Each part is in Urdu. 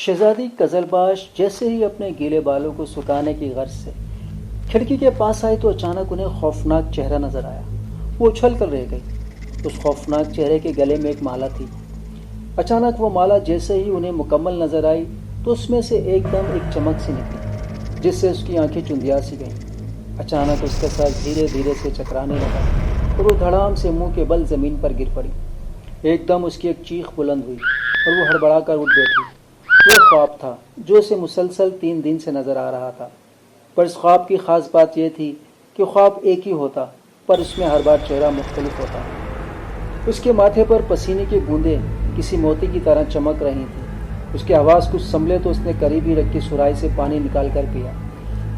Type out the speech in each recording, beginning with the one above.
شہزادی قزلباش جیسے ہی اپنے گیلے بالوں کو سکھانے کی غرض سے کھڑکی کے پاس آئی تو اچانک انہیں خوفناک چہرہ نظر آیا۔ وہ اچھل کر رہ گئی۔ اس خوفناک چہرے کے گلے میں ایک مالا تھی۔ اچانک وہ مالا جیسے ہی انہیں مکمل نظر آئی تو اس میں سے ایک دم ایک چمک سی نکلی جس سے اس کی آنکھیں چندیا سی گئیں۔ اچانک اس کا سر دھیرے دھیرے سے چکرانے لگا اور وہ دھڑام سے منہ کے بل زمین پر گر پڑی۔ ایک دم اس کی ایک چیخ بلند ہوئی اور وہ ہڑبڑا کر اٹھ بیٹھی۔ وہ خواب تھا جو اسے مسلسل 3 دن سے نظر آ رہا تھا، پر اس خواب کی خاص بات یہ تھی کہ خواب ایک ہی ہوتا پر اس میں ہر بار چہرہ مختلف ہوتا۔ اس کے ماتھے پر پسینے کی بوندیں کسی موتی کی طرح چمک رہی تھیں۔ اس کی آواز کچھ سنبھلے تو اس نے قریب ہی رکھی سرائی سے پانی نکال کر پیا۔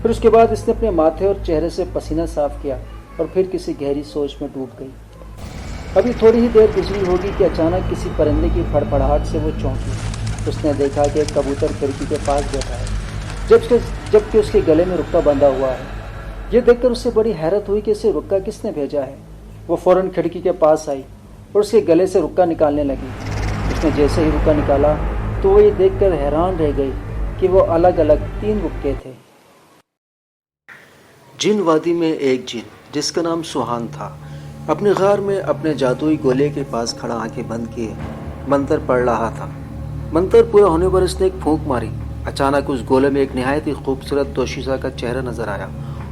پھر اس کے بعد اس نے اپنے ماتھے اور چہرے سے پسینہ صاف کیا اور پھر کسی گہری سوچ میں ڈوب گئی۔ ابھی تھوڑی ہی دیر گزری ہوگی کہ اچانک کسی پرندے کی پھڑپڑاہٹ سے وہ چونکی۔ اس نے دیکھا کہ ایک کبوتر کھڑکی کے پاس بیٹھا ہے جبکہ اس کے گلے میں رکا بندھا ہوا ہے۔ یہ دیکھ کر اسے بڑی حیرت ہوئی کہ اسے رکا کس نے بھیجا ہے۔ وہ فوراً کھڑکی کے پاس آئی اور اس کے گلے سے رکا نکالنے لگی۔ اس نے جیسے ہی رکا نکالا تو وہ یہ دیکھ کر حیران رہ گئی کہ وہ الگ الگ 3 رکے تھے۔ جن وادی میں ایک جن جس کا نام سوہان تھا اپنے غار میں اپنے جادوئی گولے کے پاس کھڑا آنکھیں بند کیے منتر پڑھ رہا تھا۔ منتر پورا ہونے پر اس نے ایک پھونک ماری۔ اچانک اس گولے میں ایک نہایت ہی خوبصورت دوشیزہ کا چہرہ نظر آیا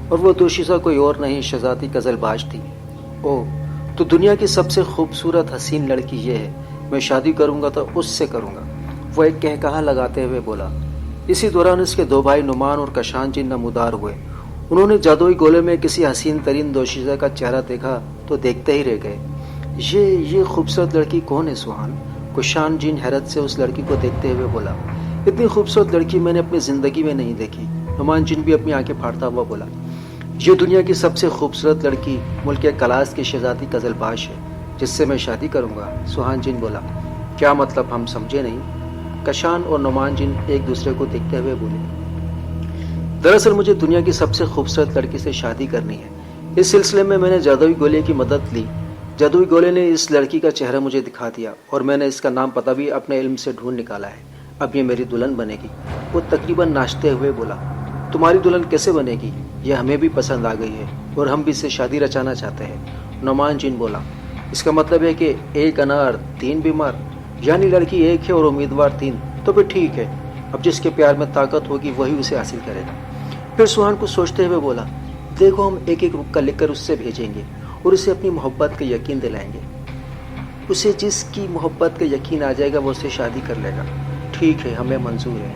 اور وہ دوشیزہ کوئی اور نہیں شہزادی قزلباش تھی۔ او تو دنیا کی سب سے خوبصورت حسین لڑکی یہ ہے، میں شادی کروں گا تو اس سے کروں گا، وہ ایک کہکہا لگاتے ہوئے بولا۔ اسی دوران اس کے 2 بھائی نعمان اور کشان جن نمودار ہوئے۔ انہوں نے جادوئی گولے میں کسی حسین ترین دوشیزہ کا چہرہ دیکھا تو دیکھتے ہی رہ گئے۔ یہ خوبصورت لڑکی کون ہے سوہان؟ کشان جن حیرت سے اس لڑکی کو دیکھتے ہوئے بولا۔ اتنی خوبصورت لڑکی میں نے اپنی زندگی میں نہیں دیکھی۔ نعمان جن بھی اپنی آنکھیں پھاڑتا ہوا بولا۔ یہ دنیا کی سب سے خوبصورت لڑکی ملک کلاس کی شہزادی قزلباش ہے جس سے میں شادی کروں گا، سوہان جن بولا۔ کیا مطلب؟ ہم سمجھے نہیں، کشان اور نعمان جن ایک دوسرے کو دیکھتے ہوئے بولے۔ دراصل مجھے دنیا کی سب سے خوبصورت لڑکی سے شادی کرنی ہے۔ اس سلسلے میں نے جادوئی گولے کی مدد لی۔ جادوئی گولے نے اس لڑکی کا چہرہ مجھے دکھا دیا اور میں نے اس کا نام پتہ بھی اپنے علم سے ڈھونڈ نکالا ہے۔ اب یہ میری دلہن بنے گی۔ وہ تقریباً ناچتے ہوئے بولا۔ تمہاری دلہن کیسے بنے گی؟ یہ ہمیں بھی پسند آ گئی ہے اور ہم بھی اسے شادی رچانا چاہتے ہیں، نعمان جن بولا۔ اس کا مطلب ہے کہ 1 انار 3 بیمار، یعنی لڑکی ایک ہے اور امیدوار 3، تو پھر ٹھیک ہے، اب جس کے پیار میں طاقت ہوگی وہی اسے حاصل کرے گا۔ پھر سوہان کو سوچتے ہوئے بولا، دیکھو ہم ایک رکا لکھ کر اس سے بھیجیں گے اور اسے اپنی محبت کا یقین دلائیں گے۔ اسے جس کی محبت کا یقین آ جائے گا وہ اسے شادی کر لے گا۔ ٹھیک ہے، ہمیں منظور ہے۔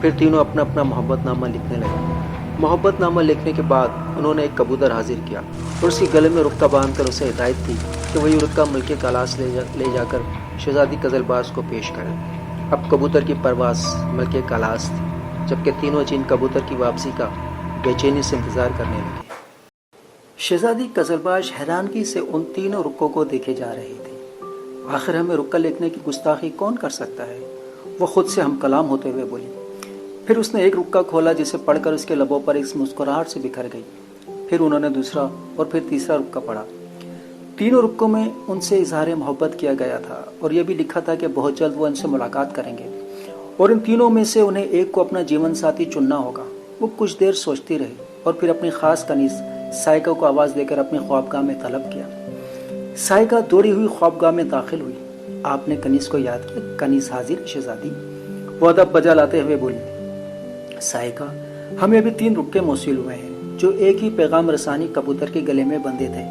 پھر تینوں اپنا اپنا محبت نامہ لکھنے لگے۔ محبت نامہ لکھنے کے بعد انہوں نے ایک کبوتر حاضر کیا اور اس کے گلے میں رکا باندھ کر اسے ہدایت دی کہ وہ یہ رکا ملک کلاس لے جا کر شہزادی قزلباش کو پیش کرے۔ اب کبوتر کی پرواز ملک کلاس تھی، جبکہ تینوں جن کبوتر کی واپسی کا بے چینی سے انتظار کرنے لگے۔ شہزادی قزلباش حیرانگی سے ان 3 رکوں کو دیکھے جا رہی تھی۔ آخر ہمیں رکا لکھنے کی گستاخی کون کر سکتا ہے؟ وہ خود سے ہم کلام ہوتے ہوئے بولی۔ پھر اس نے ایک رکا کھولا جسے پڑھ کر اس کے لبوں پر ایک مسکراہٹ سے بکھر گئی۔ پھر انہوں نے دوسرا اور پھر تیسرا رکا پڑھا۔ 3 رکوں میں ان سے اظہار محبت کیا گیا تھا اور یہ بھی لکھا تھا کہ بہت جلد وہ ان سے ملاقات کریں گے اور ان تینوں میں سے انہیں ایک کو اپنا جیون ساتھی چننا ہوگا۔ وہ کچھ دیر سوچتی رہی اور پھر اپنی خاص کنیز سائیکا کو آواز دے کر اپنی خوابگاہ میں طلب کیا۔ سائیکا دوڑی ہوئی خوابگاہ میں داخل ہوئی۔ آپ نے کنیز کو یاد کیا؟ کنیز حاضر شہزادی، وہ ادب بجا لاتے ہوئے بولی۔ سائیکا، ہمیں ابھی 3 رکے موصول ہوئے ہیں جو ایک ہی پیغام رسانی کبوتر کے گلے میں بندھے تھے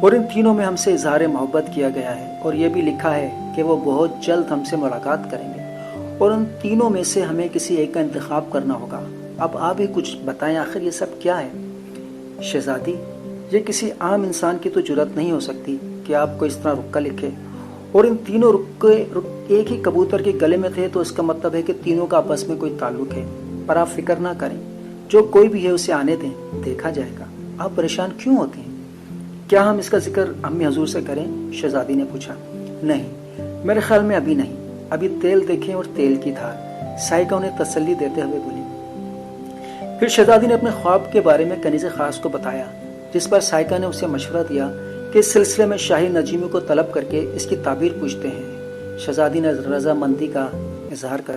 اور ان تینوں میں ہم سے اظہار محبت کیا گیا ہے اور یہ بھی لکھا ہے کہ وہ بہت جلد ہم سے ملاقات کریں گے اور ان تینوں میں سے ہمیں کسی ایک کا انتخاب کرنا ہوگا۔ اب آپ ہی کچھ بتائیں، آخر یہ سب کیا ہے؟ شہزادی، یہ کسی عام انسان کی تو جرات نہیں ہو سکتی کہ آپ کو اس طرح رکا لکھے، اور ان تینوں رکے ایک ہی کبوتر کے گلے میں تھے تو اس کا مطلب ہے کہ تینوں کا آپس میں کوئی تعلق ہے۔ پر آپ فکر نہ کریں، جو کوئی بھی ہے اسے آنے دیں، دیکھا جائے گا۔ آپ پریشان کیوں ہوتے ہیں؟ کیا ہم اس کا ذکر امی حضور سے کریں؟ شہزادی نے پوچھا۔ نہیں، میرے خیال میں ابھی نہیں، ابھی تیل دیکھیں اور تیل کی دھار، سائیکا انہیں تسلی دیتے ہوئے بولی۔ پھر شہزادی نے اپنے خواب کے بارے میں کنیز خاص کو بتایا، جس پر سائیکا نے اسے مشورہ دیا کہ اس سلسلے میں شاہی نجیمی کو طلب کر کے اس کی تعبیر پوچھتے ہیں۔ شہزادی نے رضامندی کا اظہار کر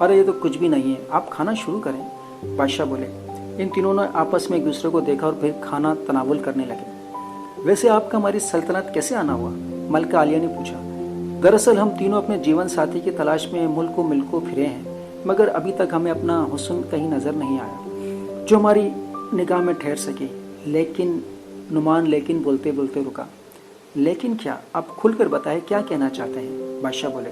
ارے یہ تو کچھ بھی نہیں ہے، آپ کھانا شروع کریں، بادشاہ بولے۔ ان تینوں نے آپس میں ایک دوسرے کو دیکھا اور پھر کھانا تناول کرنے لگے۔ ویسے آپ کا ہماری سلطنت کیسے آنا ہوا؟ ملکہ عالیہ نے پوچھا۔ دراصل ہم تینوں اپنے جیون ساتھی کی تلاش میں ملک و ملکوں پھرے ہیں، مگر ابھی تک ہمیں اپنا حسن کہیں نظر نہیں آیا جو ہماری نگاہ میں ٹھہر سکے۔ لیکن نعمان لیکن بولتے بولتے رکا۔ لیکن کیا؟ آپ کھل کر بتائیں، کیا کہنا چاہتے ہیں؟ بادشاہ بولے۔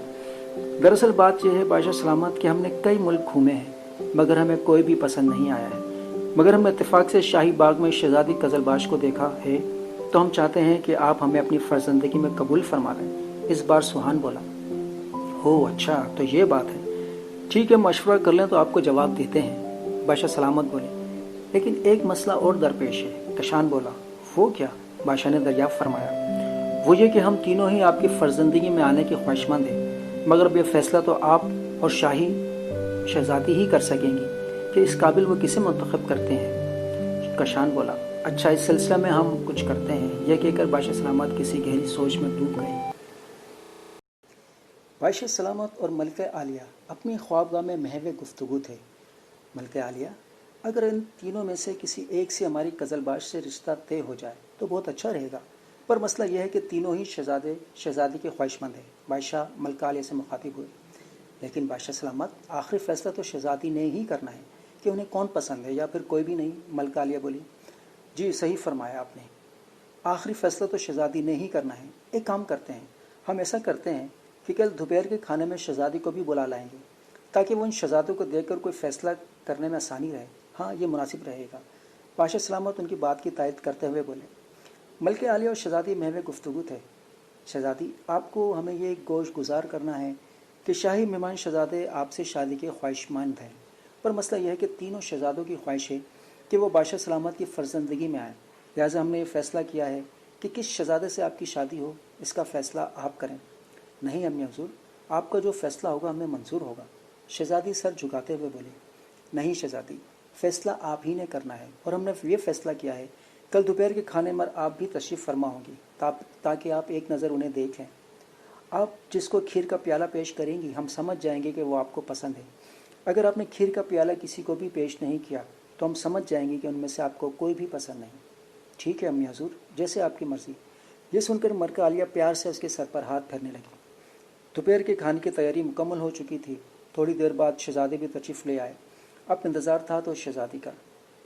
دراصل بات یہ ہے بادشاہ سلامت کہ ہم نے کئی ملک گھومے ہیں، مگر ہمیں کوئی بھی پسند نہیں آیا ہے۔ مگر ہم نے اتفاق سے شاہی باغ میں شہزادی قزلباش کو دیکھا ہے، تو ہم چاہتے ہیں کہ آپ ہمیں اپنی فرزندگی میں قبول فرما لیں۔ اس بار سوہان بولا۔ ہو اچھا، تو یہ بات ہے، ٹھیک ہے، مشورہ کر لیں تو آپ کو جواب دیتے ہیں، بادشاہ سلامت بولے۔ لیکن ایک مسئلہ اور درپیش ہے، کشان بولا۔ وہ کیا؟ بادشاہ نے دریافت فرمایا۔ وہ یہ کہ ہم تینوں ہی آپ کی فرزندگی میں آنے کے خواہشمند ہیں، مگر اب یہ فیصلہ تو آپ اور شاہی شہزادی ہی کر سکیں گی کہ اس قابل وہ کسے منتخب کرتے ہیں۔ کشان بولا۔ اچھا، اس سلسلہ میں ہم کچھ کرتے ہیں، یہ کہہ کر بادشاہ سلامت کسی گہری سوچ میں ڈوب گئے۔ بادشاہ سلامت اور ملکہ عالیہ اپنی خوابگاہ میں محو گفتگو تھے۔ ملکہ عالیہ، اگر ان تینوں میں سے کسی ایک سے ہماری قزلباش سے رشتہ طے ہو جائے تو بہت اچھا رہے گا، پر مسئلہ یہ ہے کہ تینوں ہی شہزادی کے خواہشمند ہیں۔ بادشاہ ملکہ عالیہ سے مخاطب ہوئے۔ لیکن بادشاہ سلامت، آخری فیصلہ تو شہزادی نے ہی کرنا ہے کہ انہیں کون پسند ہے یا پھر کوئی بھی نہیں۔ ملکہ عالیہ بولی۔ جی صحیح فرمایا آپ نے، آخری فیصلہ تو شہزادی نے ہی کرنا ہے۔ ایک کام کرتے ہیں، ہم ایسا کرتے ہیں کہ کل دوپہر کے کھانے میں شہزادی کو بھی بلا لائیں گے، تاکہ وہ ان شہزادوں کو دیکھ کر کوئی فیصلہ کرنے میں آسانی رہے۔ ہاں، یہ مناسب رہے گا، بادشاہ سلامت ان کی بات کی تائید کرتے ہوئے بولے۔ ملکہ عالیہ اور شہزادی محو گفتگو تھے۔ شہزادی، آپ کو ہمیں یہ گوش گزار کرنا ہے کہ شاہی مہمان شہزادے آپ سے شادی کے خواہشمند ہیں، پر مسئلہ یہ ہے کہ تینوں شہزادوں کی خواہش ہے کہ وہ بادشاہ سلامت کی فرزندگی میں آئیں، لہٰذا ہم نے یہ فیصلہ کیا ہے کہ کس شہزادے سے آپ کی شادی ہو، اس کا فیصلہ آپ کریں۔ نہیں امی حضور، آپ کا جو فیصلہ ہوگا ہمیں منظور ہوگا، شہزادی سر جھکاتے ہوئے بولی۔ نہیں شہزادی، فیصلہ آپ ہی نے کرنا ہے، اور ہم نے یہ فیصلہ کیا ہے کل دوپہر کے کھانے میں آپ بھی تشریف فرما ہوں گی، تاکہ آپ ایک نظر انہیں دیکھ لیں۔ آپ جس کو کھیر کا پیالہ پیش کریں گی ہم سمجھ جائیں گے کہ وہ آپ کو پسند ہے۔ اگر آپ نے کھیر کا پیالہ کسی کو بھی پیش نہیں کیا تو ہم سمجھ جائیں گے کہ ان میں سے آپ کو کوئی بھی پسند نہیں۔ ٹھیک ہے امی حضور، جیسے آپ کی مرضی۔ یہ سن کر ملکہ عالیہ پیار سے اس کے سر پر ہاتھ پھیرنے لگی۔ دوپہر کے کھانے کی تیاری مکمل ہو چکی تھی۔ تھوڑی دیر بعد شہزادے بھی تشریف لے آئے۔ اب انتظار تھا تو شہزادی کا۔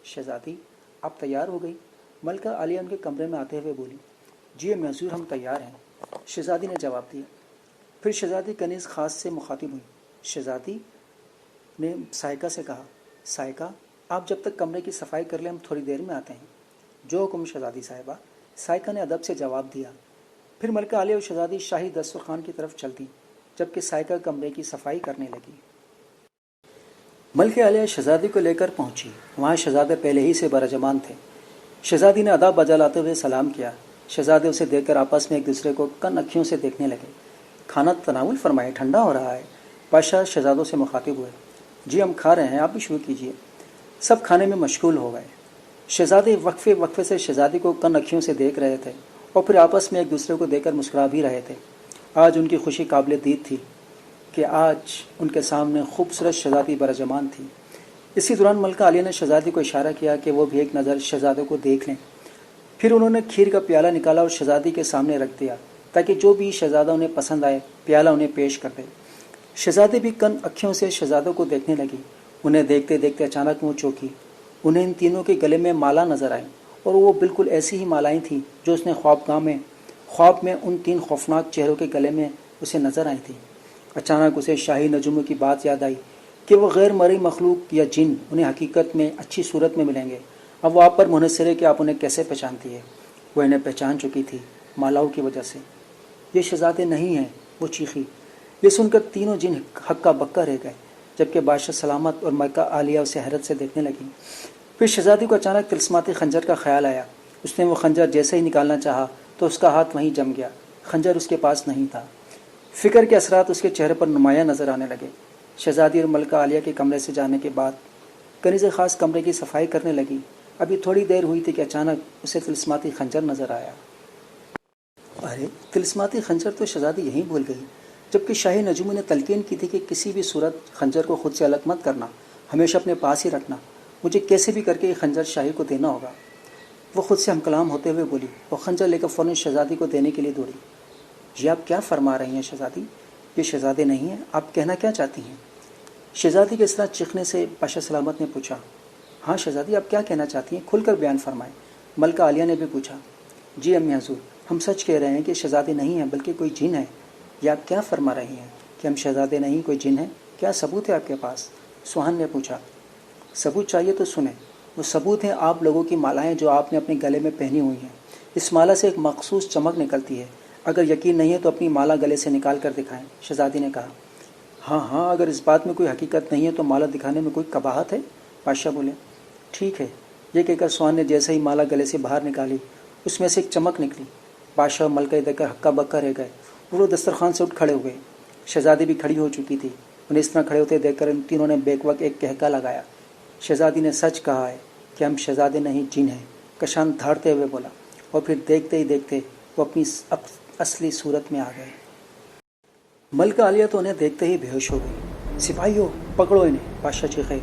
شہزادی، آپ تیار ہو گئی؟ ملکہ عالیہ ان کے کمرے میں آتے ہوئے بولی۔ جی امی حضور، ہم تیار ہیں، شہزادی نے جواب دیا۔ پھر شہزادی کنیز خاص سے مخاطب ہوئی۔ شہزادی نے سائقہ سے کہا، سائقہ، آپ جب تک کمرے کی صفائی کر لیں، ہم تھوڑی دیر میں آتے ہیں۔ جو حکم شہزادی صاحبہ، سائقہ نے ادب سے جواب دیا۔ پھر ملکہ عالیہ اور شہزادی شاہی دسترخوان کی طرف چل دیں، جبکہ سائقہ کمرے کی صفائی کرنے لگی۔ ملکہ عالیہ شہزادی کو لے کر پہنچی۔ وہاں شہزادے پہلے ہی سے برجمان تھے۔ شہزادی نے ادا بجا لاتے ہوئے سلام کیا۔ شہزادے اسے دیکھ کر آپس میں ایک دوسرے کو کن اکھیوں سے دیکھنے لگے۔ کھانا تناول فرمائے، ٹھنڈا ہو رہا ہے، بادشاہ شہزادوں سے مخاطب ہوئے۔ جی ہم کھا رہے ہیں، آپ بھی شروع کیجیے۔ سب کھانے میں مشغول ہو گئے۔ شہزادے وقفے سے شہزادی کو کن اکھیوں سے دیکھ رہے تھے اور پھر آپس میں ایک دوسرے کو دیکھ کر مسکرا بھی رہے تھے۔ آج ان کی خوشی قابل دید تھی کہ آج ان کے سامنے خوبصورت شہزادی برجمان تھی۔ اسی دوران ملکہ عالیہ نے شہزادی کو اشارہ کیا کہ وہ بھی ایک نظر شہزادوں کو دیکھ لیں۔ پھر انہوں نے کھیر کا پیالہ نکالا اور شہزادی کے سامنے رکھ دیا تاکہ جو بھی شہزادہ انہیں پسند آئے پیالہ انہیں پیش کر دے۔ شہزادی بھی کن اکھیوں سے شہزادوں کو دیکھنے لگی۔ انہیں دیکھتے دیکھتے اچانک منہ چوکی۔ انہیں ان تینوں کے گلے میں مالا نظر آئی، اور وہ بالکل ایسی ہی مالائیں تھیں جو اس نے خواب میں ان تین خوفناک چہروں کے گلے میں اسے نظر آئی تھیں۔ اچانک اسے شاہی نجوموں کی بات یاد آئی کہ وہ غیر مرئی مخلوق یا جن انہیں حقیقت میں اچھی صورت میں ملیں گے۔ اب وہ آپ پر منحصر ہے کہ آپ انہیں کیسے پہچانتی ہے۔ وہ انہیں پہچان چکی تھی مالاؤں کی وجہ سے۔ یہ شہزادے نہیں ہیں، وہ چیخی۔ یہ سن کر تینوں جن ہکا بکا رہ گئے، جبکہ بادشاہ سلامت اور ملکہ عالیہ اسے حیرت سے دیکھنے لگیں۔ پھر شہزادی کو اچانک طلسماتی خنجر کا خیال آیا۔ اس نے وہ خنجر جیسے ہی نکالنا چاہا تو اس کا ہاتھ وہیں جم گیا۔ خنجر اس کے پاس نہیں تھا۔ فکر کے اثرات اس کے چہرے پر نمایاں نظر آنے لگے۔ شہزادی اور ملکہ عالیہ کے کمرے سے جانے کے بعد کنیز خاص کمرے کی صفائی کرنے لگی۔ ابھی تھوڑی دیر ہوئی تھی کہ اچانک اسے طلسماتی خنجر نظر آیا۔ ارے طلسماتی خنجر تو شہزادی یہیں بھول گئی۔ جبکہ شاہی نجوم نے تلقین کی تھی کہ کسی بھی صورت خنجر کو خود سے الگ مت کرنا، ہمیشہ اپنے پاس ہی رکھنا، مجھے کیسے بھی کر کے یہ خنجر شاہی کو دینا ہوگا۔ وہ خود سے ہم کلام ہوتے ہوئے بولی۔ وہ خنجر لے کر فوراً شہزادی کو دینے کے لیے دوڑی۔ یہ آپ کیا فرما رہی ہیں شہزادی؟ یہ شہزادے نہیں ہیں، آپ کہنا کیا چاہتی ہیں؟ شہزادی کے اس طرح چیخنے سے پاشا سلامت نے پوچھا، ہاں شہزادی آپ کیا کہنا چاہتی ہیں؟ کھل کر بیان فرمائیں۔ ملکہ عالیہ نے بھی پوچھا، جی امی حضور، ہم سچ کہہ رہے ہیں کہ شہزادے نہیں ہیں بلکہ کوئی جن ہے۔ یہ آپ کیا فرما رہی ہیں کہ ہم شہزادے نہیں کوئی جن ہیں؟ کیا ثبوت ہے آپ کے پاس؟ سوہان نے پوچھا۔ ثبوت چاہیے تو سنیں۔ وہ ثبوت ہیں آپ لوگوں کی مالائیں جو آپ نے اپنے گلے میں پہنی ہوئی ہیں۔ اس مالا سے ایک مخصوص چمک نکلتی ہے۔ اگر یقین نہیں ہے تو اپنی مالا گلے سے نکال کر دکھائیں، شہزادی نے کہا۔ ہاں، اگر اس بات میں کوئی حقیقت نہیں ہے تو مالا دکھانے میں کوئی قباحت ہے؟ بادشاہ بولے۔ ٹھیک ہے۔ یہ کہہ کر سوہان نے جیسے ہی مالا گلے سے باہر نکالی، اس میں سے ایک چمک نکلی۔ بادشاہ اور ملکہ دیکھ کر ہکا بکا رہ گئے۔ وہ دسترخوان سے اٹھ کھڑے ہوئے۔ شہزادی بھی کھڑی ہو چکی تھی۔ انہیں اس طرح کھڑے ہوتے دیکھ کر ان تینوں نے بیک وقت ایک کہکا لگایا۔ شہزادی نے سچ کہا ہے کہ ہم شہزادے نہیں جن ہیں، کشان دھاڑتے ہوئے بولا، اور پھر دیکھتے ہی دیکھتے وہ اپنی اصلی صورت میں آ گئے۔ ملکہ عالیہ تو انہیں دیکھتے ہی بے ہوش ہو گئی۔ سپاہیوں پکڑو انہیں، بادشاہ چیخے۔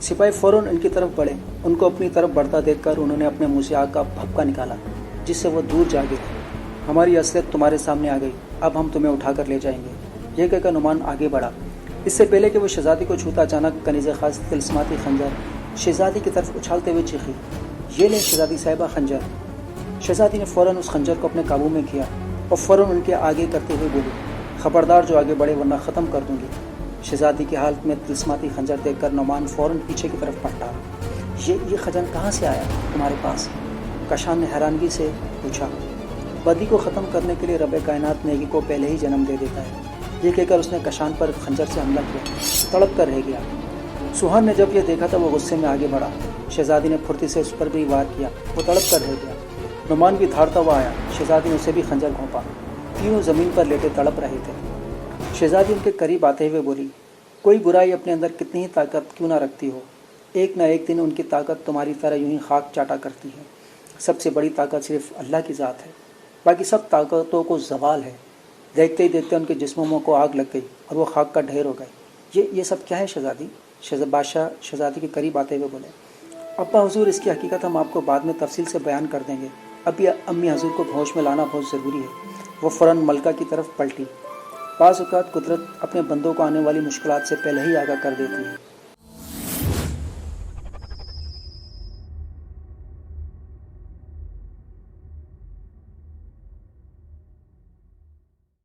سپاہی فوراً ان کی طرف بڑھے۔ ان کو اپنی طرف بڑھتا دیکھ کر انہوں نے اپنے منہ سے آگ کا بھپکا نکالا جس سے وہ دور جا گرے۔ ہماری اصلیت تمہارے سامنے آ گئی، اب ہم تمہیں اٹھا کر لے جائیں گے۔ یہ کہہ کر نعمان آگے بڑھا۔ اس سے پہلے کہ وہ شہزادی کو چھوتا، اچانک کنیز خاص طلسماتی خنجر شہزادی کی طرف اچھالتے ہوئے چیخی، یہ لیں شہزادی صاحبہ خنجر۔ شہزادی نے فوراً اس خنجر کو اپنے قابو میں کیا اور فوراً ان کے آگے کرتے ہوئے بولی، خبردار جو آگے بڑھے ورنہ ختم کر دوں گی۔ شہزادی کی حالت میں طلسماتی خنجر دیکھ کر نعمان فوراً پیچھے کی طرف پلٹا۔ یہ خزان کہاں سے آیا تمہارے پاس؟ کشان نے حیرانگی سے پوچھا۔ بدی کو ختم کرنے کے لیے رب کائنات نیکی کو پہلے ہی جنم دے دیتا ہے، یہ کہہ کر اس نے کشان پر خنجر سے حملہ کیا، تڑپ کر رہ گیا۔ سوہان نے جب یہ دیکھا تھا وہ غصے میں آگے بڑھا۔ شہزادی نے پھرتی سے اس پر بھی وار کیا، وہ تڑپ کر رہ گیا۔ نعمان بھی دھاڑتا ہوا آیا۔ شہزادی نے اسے بھی خنجر گھونپا۔ تینوں زمین پر لیٹے تڑپ رہے تھے۔ شہزادی ان کے قریب آتے ہوئے بولی، کوئی برائی اپنے اندر کتنی ہی طاقت کیوں نہ رکھتی ہو، ایک نہ ایک دن ان کی طاقت تمہاری طرح یوں ہی خاک چاٹا کرتی ہے۔ سب سے بڑی طاقت صرف اللہ کی ذات ہے، باقی سب طاقتوں کو زوال ہے۔ دیکھتے ہی دیکھتے ان کے جسموں کو آگ لگ گئی اور وہ خاک کا ڈھیر ہو گئے۔ یہ سب کیا ہے شہزادی؟ بادشاہ شہزادی کے قریب آتے ہوئے بولے، ابا حضور اس کی حقیقت ہم آپ کو بعد میں تفصیل سے بیان کر دیں گے، اب یہ امی حضور کو ہوش میں لانا بہت ضروری ہے۔ وہ فوراً ملکہ کی طرف پلٹی۔ بعض اوقات قدرت اپنے بندوں کو آنے والی مشکلات سے پہلے ہی آگاہ کر دیتی ہے۔